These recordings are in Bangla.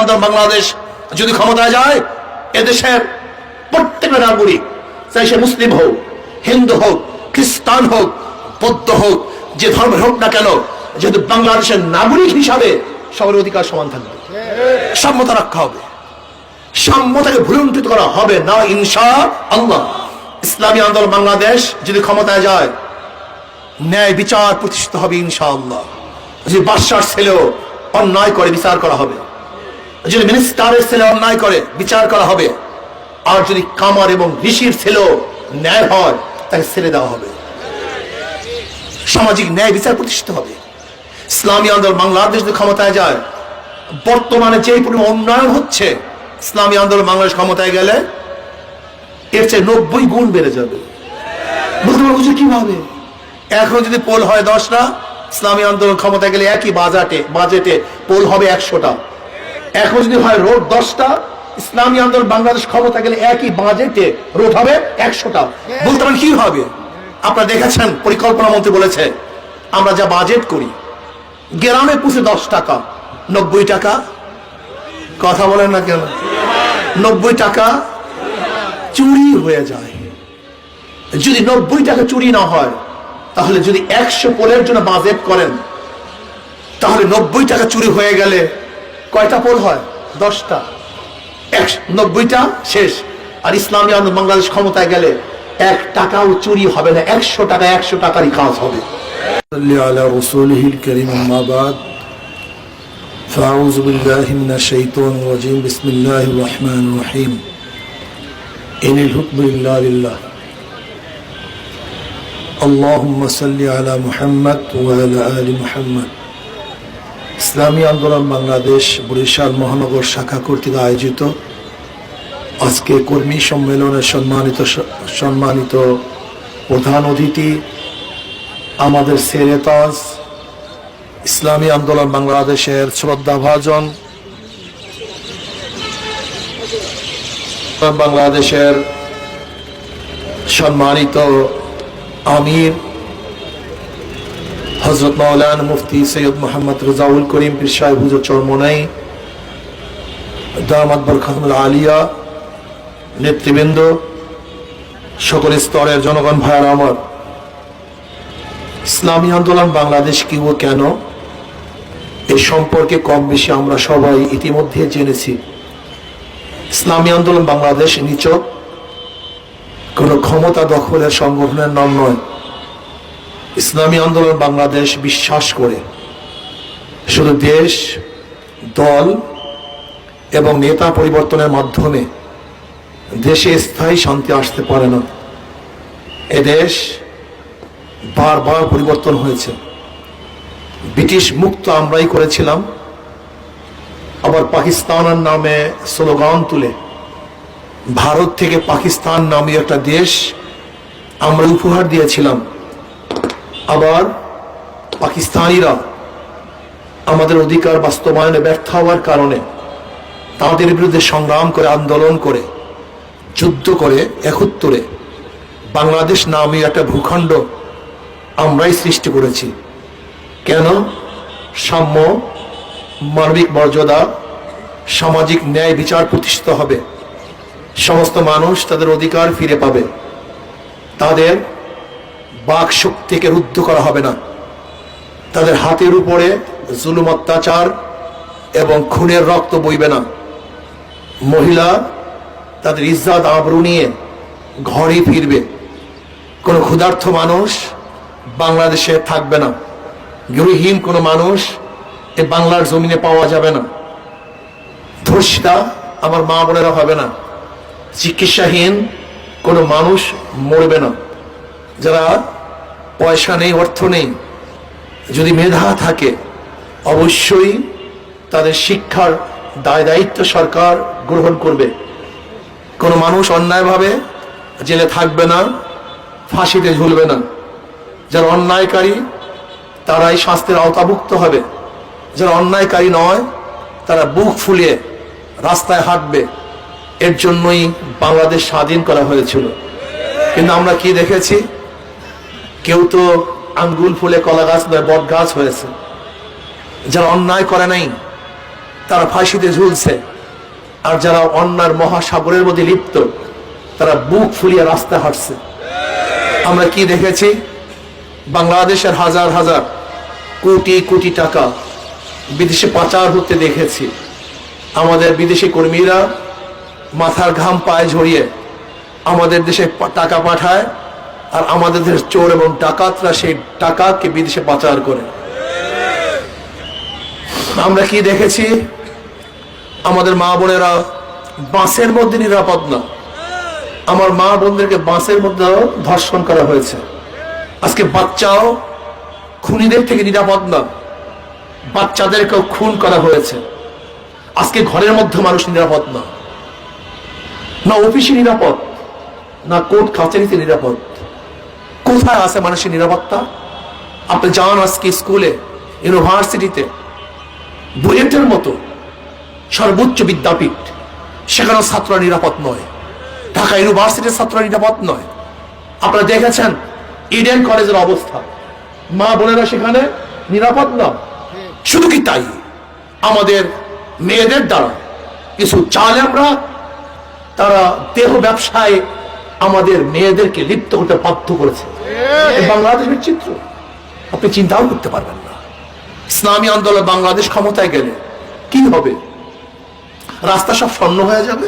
আন্দোলন বাংলাদেশ যদি ক্ষমতায় যায়, এদেশের প্রত্যেকটা নাগরিক, চাই সে মুসলিম হোক, হিন্দু হোক, খ্রিস্টান হোক, বৌদ্ধ হোক, যে ধর্মের হোক না কেন, যেহেতু বাংলাদেশের নাগরিক হিসাবে সবার অধিকার সমান থাকবে, সাম্যতা রক্ষা হবে, সাম্যতাকে ভুলুণ্ঠিত করা হবে না ইনশাআল্লাহ। ইসলামী আন্দোলন বাংলাদেশ যদি ক্ষমতায় যায়, ন্যায় বিচার প্রতিষ্ঠিত হবে ইনশাআল্লাহ। যদি বাদশার ছেলেও অন্যায় করে বিচার করা হবে, যদি মিনিস্টারের ছেলে অন্যায় করে বিচার করা হবে, আর যদি কামার এবং ঋষির ছেলেও ন্যায় হয় তাকে ছেড়ে দেওয়া হবে, সামাজিক ন্যায় বিচার প্রতিষ্ঠিত হবে। ইসলামী আন্দোলন বাংলাদেশ যদি ক্ষমতায় যায়, বর্তমানে যে পরিমাণ উন্নয়ন হচ্ছে, ইসলামী আন্দোলন বাংলাদেশ ক্ষমতায় গেলে এর চেয়ে 90 গুণ বেড়ে যাবে। বলতে পারবো যে কিভাবে? এখন যদি পোল হয় 10টা, ইসলামী আন্দোলন ক্ষমতায় গেলে একই বাজেটে পোল হবে 100টা। এখন যদি হয় রোড 10টা, ইসলামী আন্দোলন বাংলাদেশ ক্ষমতা গেলে একই বাজেটে রোড হবে 100টা। বলতে পারেন কি হবে? আপনারা দেখেছেন, পরিকল্পনা মন্ত্রী বলেছে আমরা যা বাজেট করি, গ্রামে পুষে 10 টাকা, 90 টাকা, কথা বলেন না কেন, 90 টাকা চুরি হয়ে যায়। যদি 90 টাকা চুরি না হয়, তাহলে যদি 100 পোলের জন্য বাজেট করেন, তাহলে 90 টাকা চুরি হয়ে গেলে কয়টা পোল হয়? 10টা। 90টা শেষ। আর ইসলামী আন্দোলন বাংলাদেশ ক্ষমতায় গেলে 1 টাকাও চুরি হবে না, 100 টাকা 100 টাকারই কাজ হবে। على رسوله الكريم أما بعد فأعوذ بالله من الشيطان الرجيم بسم الله الرحمن الرحيم إن الحكم إلا لله اللهم صل على محمد وعلى آل محمد। ইসলামী আন্দোলন বাংলাদেশ বরিশাল মহানগর শাখা কর্তৃক আয়োজিত আজকে কর্মী সম্মেলনের সম্মানিত প্রধান অতিথি আমাদের সেরেতাজ, ইসলামী আন্দোলন বাংলাদেশের শ্রদ্ধাভাজন, বাংলাদেশের সম্মানিত আমির হযরত মাওলানা মুফতি সৈয়দ মোহাম্মদ রেজাউল করিম পীর সাহেব হুজুর চরমোনাই দামাত বরকাতুল আলিয়া, নেতৃবৃন্দ, সকল স্তরের জনগণ ভাইয়েরা আমার, ইসলামী আন্দোলন বাংলাদেশ কি ও কেন এই সম্পর্কে কম বেশি আমরা সবাই ইতিমধ্যে জেনেছি। ইসলামী আন্দোলন বাংলাদেশ নিছক কোন ক্ষমতা দখলের সংগঠনের নাম নয়। ইসলামী আন্দোলন বাংলাদেশ বিশ্বাস করে শুধু দেশ, দল এবং নেতা পরিবর্তনের মাধ্যমে দেশে স্থায়ী শান্তি আসতে পারে না। এদেশ বারবার পরিবর্তন হয়েছে। ব্রিটিশ মুক্ত আমরাই করেছিলাম, আবার পাকিস্তানের নামে স্লোগান তুলে ভারত থেকে পাকিস্তান নামে একটা দেশ আমরা উপহার দিয়েছিলাম। আবার পাকিস্তানিরা আমাদের অধিকার বাস্তবায়নে ব্যর্থ হওয়ার কারণে তাদের বিরুদ্ধে সংগ্রাম করে, আন্দোলন করে, যুদ্ধ করে 71 বাংলাদেশ নামে একটা ভূখণ্ড আমরাই সৃষ্টি করেছি। কেন? সাম্য, মানবিক মর্যাদা, সামাজিক ন্যায় বিচার প্রতিষ্ঠিত হবে, সমস্ত মানুষ তাদের অধিকার ফিরে পাবে, তাদের বাক শক্তিকে রুদ্ধ করা হবে না, তাদের হাতের উপরে জুলুম, অত্যাচার এবং খুনের রক্ত বইবে না, মহিলা তাদের ইজ্জত আবরু নিয়ে ঘরে ফিরবে, কোনো ক্ষুধার্ত মানুষ বাংলাদেশে থাকবে না, গৃহহীন কোনো মানুষ এ বাংলার জমিনে পাওয়া যাবে না, ধর্ষিতা আমার মা বোনেরা হবে না, চিকিৎসাহীন কোনো মানুষ মরবে না, যারা পয়সা নেই, অর্থ নেই, যদি মেধা থাকে অবশ্যই তাদের শিক্ষার দায় দায়িত্ব সরকার গ্রহণ করবে। কোনো মানুষ অন্যায়ভাবে জেলে থাকবে না, ফাঁসিতে ঝুলবে না। যারা অন্যায়কারী তারাই শাস্তির আওতাভুক্ত হবে, যারা অন্যায়কারী নয় তারা বুক ফুলিয়ে রাস্তায় হাঁটবে। এর জন্যই বাংলাদেশ স্বাধীন করা হয়েছিল। কিন্তু আমরা কি দেখেছি? কেউ তো আঙ্গুল ফুলে কলা গাছ নয়, বট গাছ হয়েছে। যারা অন্যায় করে নাই তারা ফাঁসিতে ঝুলছে, আর যারা অন্যার মহাসাগরের মধ্যে লিপ্ত তারা বুক ফুলিয়ে রাস্তায় হাঁটছে। আমরা কি দেখেছি? বাংলাদেশের হাজার হাজার কোটি কোটি টাকা বিদেশে পাচার হতে দেখেছি। আমাদের বিদেশি কর্মীরা মাথার ঘাম পায়ে ঝরিয়ে আমাদের দেশে টাকা পাঠায়, আর আমাদের দেশের চোর এবং ডাকাতরা সেই টাকাকে বিদেশে পাচার করে। আমরা কি দেখেছি? আমাদের মা বোনেরা বাসের মধ্যে নিরাপদ না। আমার মা বোনদেরকে বাসের মধ্যে ধর্ষণ করা হয়েছে। আজকে বাচ্চাও খুনিদের থেকে নিরাপদ না, বাচ্চাদেরকেও খুন করা হয়েছে। আজকে ঘরের মধ্যে মানুষ নিরাপদ না, না অফিসে নিরাপদ, না কোর্ট কাছারিতে নিরাপদ। কোথায় আছে মানুষের নিরাপত্তা? আপনি যান আজকে স্কুলে, ইউনিভার্সিটিতে, বুয়েটের মতো সর্বোচ্চ বিদ্যাপীঠ, সেখানেও ছাত্র নিরাপদ নয়। ঢাকা ইউনিভার্সিটির ছাত্র নিরাপদ নয়। আপনারা দেখেছেন ইডেন কলেজের অবস্থা, মা বোনেরা সেখানে নিরাপদ না। শুধু কি তাই, আমাদের মেয়েদের দ্বারা কিছু জালেমরা তারা দেহ ব্যবসায় আমাদের মেয়েদেরকে লিপ্ত করতে বাধ্য করেছে। বাংলাদেশের চিত্র আপনি চিন্তাও করতে পারবেন না। ইসলামী আন্দোলন বাংলাদেশ ক্ষমতায় গেলে কি হবে? রাস্তা সব স্বর্ণ হয়ে যাবে,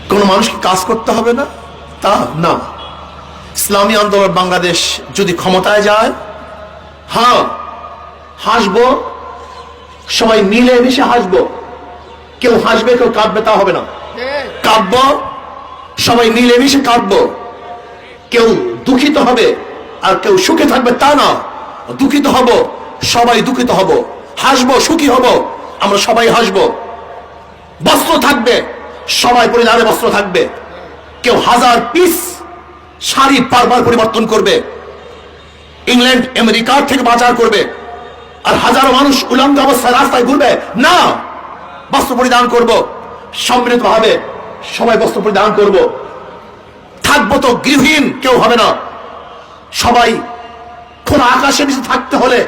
কোন মানুষকে কাজ করতে হবে না? তা না। ইসলামী আন্দোলন বাংলাদেশ যদি ক্ষমতায় যায়, হ্যাঁ হাসবো, সবাই মিলে মিশে হাসবো। কেউ হাসবে কেউ কাঁদবে তা হবে না। কাঁদবো, সবাই মিলে মিশে কাঁদবো। কেউ দুঃখিত হবে আর কেউ সুখে থাকবে তা না। দুঃখিত হব, সবাই দুঃখিত হব। হাসবো, সুখী হব, আমরা সবাই হাসবো। বস্ত্র থাকবে, সবাই পরিধানে বস্ত্র থাকবে। কেউ হাজার পিস শাড়ি বারবার পরিবর্তন করবে, ইংল্যান্ড আমেরিকার থেকে বাজার করবে, আর হাজারো মানুষ উলঙ্গ অবস্থায় রাস্তায় ঘুরবে না। বস্ত্র পরিধান করব, সম্মিলিত ভাবে সবাই বস্ত্র পরিধান করব। থাকবো তো গৃহহীন কেউ হবে না। সবাই খোলা আকাশের নিচে থাকতে হলে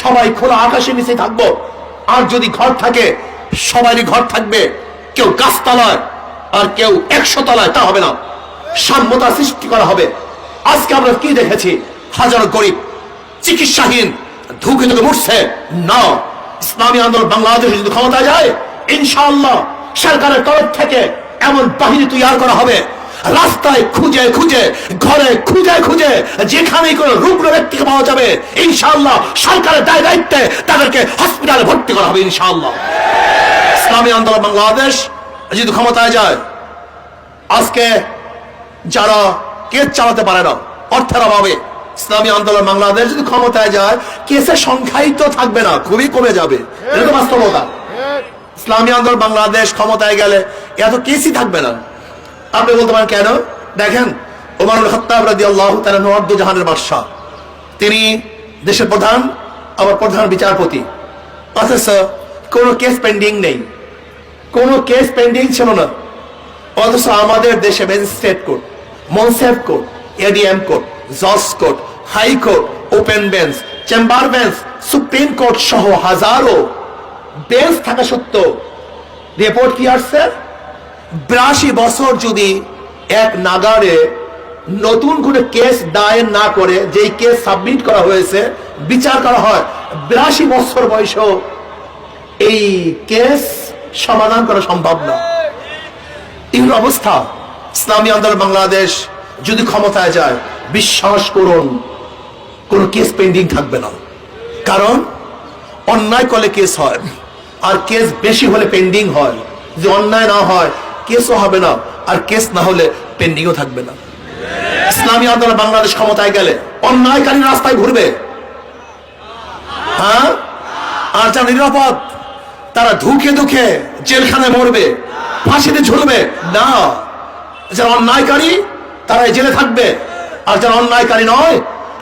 সবাই খোলা আকাশের নিচে থাকবো। আর যদি ঘর থাকে সবারই ঘর থাকবে, কেউ গাছতলায় আর কেউ 100 তলায়, তা হবে না। সাম্যতা সৃষ্টি করা হবে। আজকে আমরা কি দেখেছি? হাজারো গরিব চিকিৎসাহীন ধুকে ধুকে মরছে না। ইসলামী আন্দোলন বাংলাদেশ যদি ক্ষমতায় যায়, ইনশাআল্লাহ সরকারের তরফ থেকে এমন বাহিনী তৈরি করা হবে, রাস্তায় খুঁজে খুঁজে, ঘরে খুঁজে খুঁজে যেখানেই কোনো রুগ্ন ব্যক্তিকে পাওয়া যাবে, ইনশাআল্লাহ সরকারের দায় দায়িত্বে তাদেরকে হসপিটালে ভর্তি করা হবে ইনশাআল্লাহ। ইসলামী আন্দোলন বাংলাদেশ যদি ক্ষমতায় যায়, আজকে যারা কেস চালাতে পারে না অর্থের অভাবে, ইসলামী আন্দোলন বাংলাদেশ যদি ক্ষমতায় যায়, কেসের সংখ্যাই তো থাকবে না, খুবই কমে যাবে। এটা তো বাস্তবতা। ইসলামী আন্দোলন বাংলাদেশ ক্ষমতায় গেলে এত কেসই থাকবে না। আপনি বলতে পারেন কেন? দেখেন, ওমর খাত্তাব রাদিয়াল্লাহু তাআলা নওয়ার্দ জাহানের বাদশা, তিনি দেশের প্রধান, আবার প্রধান বিচারপতি, অথচ কোনো কেস পেন্ডিং নেই, কোনো কেস পেন্ডিং ছিল না। অথচ আমাদের দেশে ম্যাজিস্ট্রেট কোর্ট, মনসেফ কোর্ট, এডিএম কোর্ট, জজ court, high court, open bench, chamber bench, supreme court সহ হাজারো বেঞ্চ থাকা সত্ত্বেও রিপোর্ট কি আসছে? 82 বছর যদি এক নাগারে নতুন করে কেস দায়ের না করে, যেই কেস সাবমিট করা হয়েছে বিচার করা হয়, 82 বছর বয়সেও এই কেস সমাধান করা সম্ভব না। এই অবস্থা। ইসলামী আন্দোলন বাংলাদেশ যদি ক্ষমতায় যায়, বিশ্বাস করুন কোনো কেস পেন্ডিং থাকবে না। কারণ অন্যায় করলে কেস হয়, আর কেস বেশি হলে পেন্ডিং হয়। যে অন্যায় না হয় কেসও হবে না, আর কেস না হলে পেন্ডিংও থাকবে না। ইসলামী আন্দোলন বাংলাদেশ ক্ষমতায় গেলে অন্যায়কারী রাস্তায় ঘুরবে, হ্যাঁ, আর যারা নিরাপদ তারা ধুকে ধুকে জেলখানায় মরবে, ফাঁসিতে ঝুলবে না। যারা অন্যায়কারী তারা জেলে থাকবে, আর যারা অন্যায়কারী নয়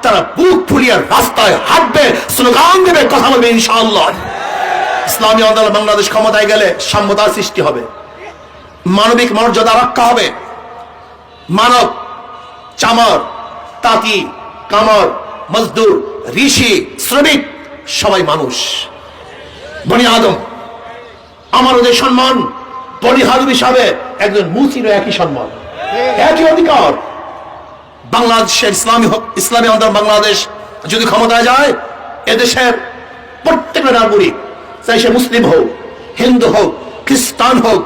তারা বুক ফুলিয়ে রাস্তায় হাঁটবে, স্লোগান দেবে, কথা বলবে ইনশাআল্লাহ। ইসলামী আন্দোলন বাংলাদেশ ক্ষমতায় গেলে সাম্যতার সৃষ্টি হবে, মানবিক মর্যাদা রক্ষা হবে। মানব, চামার, তাঁতি, কামার, মজদুর, ঋষি, শ্রমিক সবাই মানুষ, বনি আদম। আমারও যে সম্মান বলিহার হিসাবে একজন মুসলিমের একই সম্মান, একই অধিকার। বাংলাদেশের ইসলামী আন্দোলন বাংলাদেশ যদি ক্ষমতায় যায়, এদেশের প্রত্যেকটা নাগরিক, চাই সে মুসলিম হোক, হিন্দু হোক, খ্রিস্টান হোক,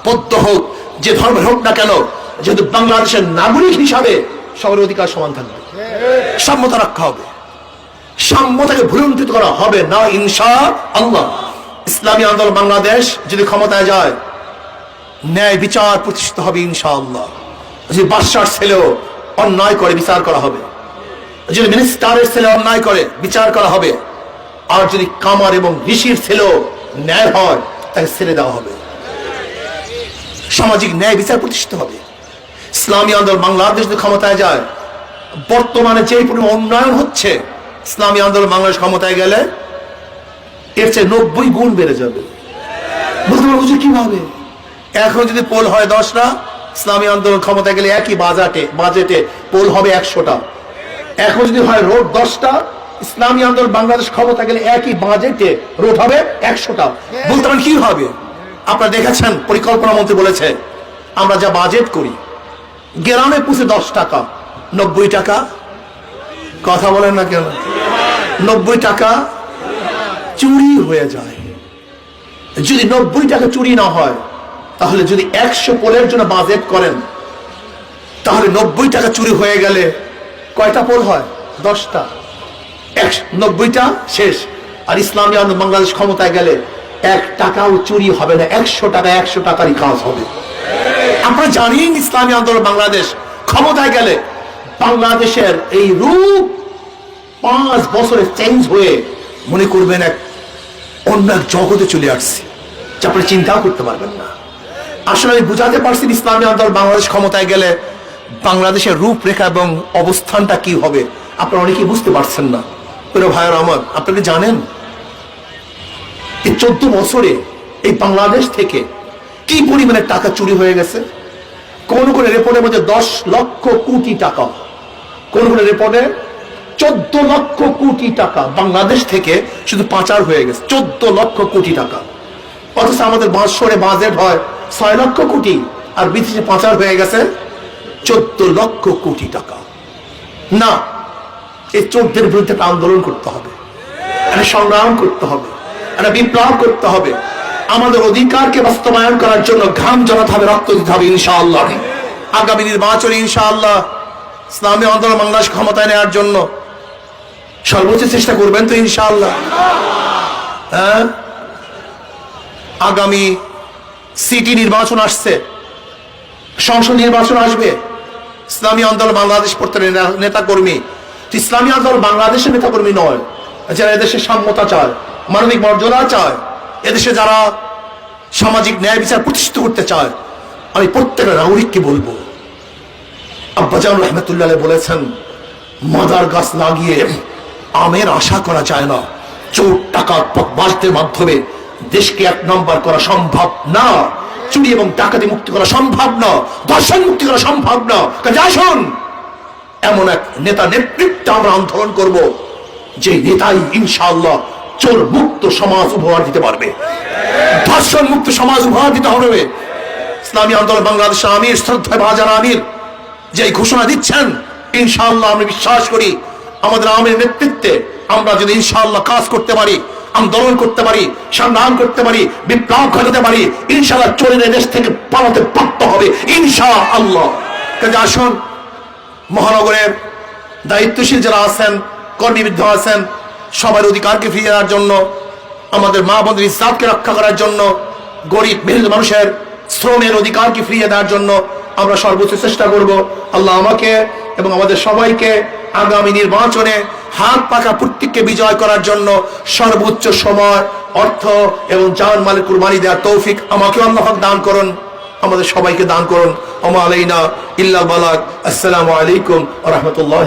বৌদ্ধ হোক, যে ধর্মের হোক না কেন, যেহেতু বাংলাদেশের নাগরিক হিসাবে সবার অধিকার সমান থাকবে। সাম্যতা রক্ষা হবে, সাম্যতাকে ভুলুণ্ঠিত করা হবে না ইনশাআল্লাহ। ইসলামী আন্দোলন বাংলাদেশ যদি ক্ষমতায় যায়, ন্যায় বিচার প্রতিষ্ঠিত হবে ইনশাআল্লাহ। যদি বাদশার ছেলেও অন্যায় করে বিচার করা হবে, যদি মিনিস্টারের ছেলে অন্যায় করে বিচার করা হবে, আর যদি কামার এবং ঋষির ছেলেও ন্যায় হয় তাকে ছেড়ে দেওয়া হবে। সামাজিক ন্যায় বিচার প্রতিষ্ঠিত হবে। ইসলামী আন্দোলন বাংলাদেশ যদি ক্ষমতায় যায়, বর্তমানে যে পরিমাণ উন্নয়ন হচ্ছে, ইসলামী আন্দোলন বাংলাদেশ ক্ষমতায় গেলে এর চেয়ে 90 গুণ বেড়ে যাবে। বলতে পারবো যে কিভাবে? এখন যদি পোল হয় 10টা, ইসলামী আন্দোলন ক্ষমতায় গেলে একই বাজেটে পোল হবে 100টা। এখন যদি হয় রোড 10টা, ইসলামী আন্দোলন বাংলাদেশ ক্ষমতা গেলে একই বাজেটে রোড হবে 100টা। বলতে পারেন কি হবে? আপনারা দেখেছেন, পরিকল্পনা মন্ত্রী বলেছে আমরা যা বাজেট করি, গ্রামে পুষে 10 টাকা, 90 টাকা, কথা বলেন না কেন, 90 টাকা চুরি হয়ে যায়। যদি 90 টাকা চুরি না হয়, তাহলে যদি 100 পোলের জন্য বাজেট করেন, তাহলে 90 টাকা চুরি হয়ে গেলে কয়টা পোল হয়? 10টা। 90টা শেষ। আর ইসলামী আন্দোলন বাংলাদেশ ক্ষমতায় গেলে 1 টাকাও চুরি হবে না, 100 টাকা 100 টাকারই কাজ হবে। আপনারা জানেন, ইসলামী আন্দোলন বাংলাদেশ ক্ষমতায় গেলে বাংলাদেশের এই রূপ 5 বছরে চেঞ্জ হয়ে মনে করবেন অন্য এক জগতে চলে আসছে, যা আপনি চিন্তাও করতে পারবেন না। আসলে আমি বুঝাতে পারছি ইসলামী আন্দোলন বাংলাদেশ ক্ষমতায় গেলে বাংলাদেশের রূপরেখা এবং অবস্থানটা কি হবে, আপনারা অনেকেই বুঝতে পারছেন না। প্রিয় ভাইয়ের আমার, আপনারা জানেন এই 14 বছরে এই বাংলাদেশ থেকে কি পরিমাণে টাকা চুরি হয়ে গেছে? কোন কোন রিপোর্টের মধ্যে 10 লক্ষ কোটি টাকা, কোন কোন রিপোর্টে 14 লক্ষ কোটি টাকা বাংলাদেশ থেকে শুধু পাচার হয়ে গেছে। 14 লক্ষ কোটি টাকা। অথচ আমাদের বৎসরে বাজেট হয় 6 লক্ষ কোটি, আর বিদেশে পাচার হয়ে গেছে 14 লক্ষ কোটি টাকা। না, এই চোরদের বিরুদ্ধে একটা আন্দোলন করতে হবে, একটা সংগ্রাম করতে হবে, একটা বিপ্লব করতে হবে। আমাদের অধিকারকে বাস্তবায়ন করার জন্য ঘাম ঝরাতে হবে, রক্ত দিতে হবে ইনশাআল্লাহ। আগামী নির্বাচনে ইনশাআল্লাহ ইসলামী আন্দোলন বাংলাদেশ ক্ষমতায় নেওয়ার জন্য সর্বোচ্চ চেষ্টা করবেন তো ইনশাআল্লাহ? হ্যাঁ, আগামী সিটি নির্বাচন আসছে, সংসদ নির্বাচন আসবে। ইসলামী আন্দোলন বাংলাদেশ প্রত্যেক নেতা কর্মী, ইসলামী আন্দোলন বাংলাদেশের নেতা কর্মী নয়, যারা এদেশে সাম্যতা চায়, মানবিক মর্যাদা চায়, এদেশে যারা সামাজিক ন্যায় বিচার প্রতিষ্ঠিত করতে চায়, আমি প্রত্যেকটা নাগরিককে বলবো, আব্বাজান রহমতুল্লাহ বলেছেন, মাদার গাছ লাগিয়ে আমের আশা করা যায় না। চোর টাকার পথবাজদের মাধ্যমে দেশকে 1 নম্বর করা সম্ভব না, চুরি এবং ডাকাতি মুক্তি করা সম্ভব না, ধর্ষণ মুক্তি করা সম্ভব না। কাজে আসুন, এমন এক নেতা নেতৃত্বে আমরা আন্দোলন করব, যে নেতাই ইনশাআল্লাহ চোর মুক্ত সমাজ উপহার দিতে পারবে, ধর্ষণ মুক্ত সমাজ উপহার দিতে হবে। ইসলামী আন্দোলন বাংলাদেশের আমির শ্রদ্ধা ভাজন আমির যে ঘোষণা দিচ্ছেন, ইনশাআল্লাহ আমি বিশ্বাস করি আমাদের আমির নেতৃত্বে আমরা যদি ইনশাআল্লাহ কাজ করতে পারি, আন্দোলন করতে পারি, সংগ্রাম করতে পারি, বিপ্লব ঘটাতে পারি, ইনশাআল্লাহ চোরের দেশ থেকে পালাতে বাধ্য হবে ইনশাআল্লাহ। কাজে আসুন, মহানগরের দায়িত্বশীল যারা আছেন, কর্মীবৃদ্ধ আছেন, সবার অধিকারকে ফিরিয়ে দেওয়ার জন্য, আমাদের মা বোনদের ইজ্জতকে রক্ষা করার জন্য, গরিব মেহনত মানুষের শ্রমের অধিকারকে ফিরিয়ে দেওয়ার জন্য আমরা সর্বোচ্চ চেষ্টা করব। আল্লাহ আমাকে এবং আমাদের সবাইকে আগামী নির্বাচনে হাত পাকা প্রত্যেককে বিজয় করার জন্য সর্বোচ্চ সময়, অর্থ এবং জান মালের কুরবানি দেওয়ার তৌফিক আমাকে আল্লাহ দান করুন, আমাদের সবাইকে দান করুন। ওয়া মা আলাইনা ইল্লাল বালাগ। আসসালামু আলাইকুম ওয়া রাহমাতুল্লাহ।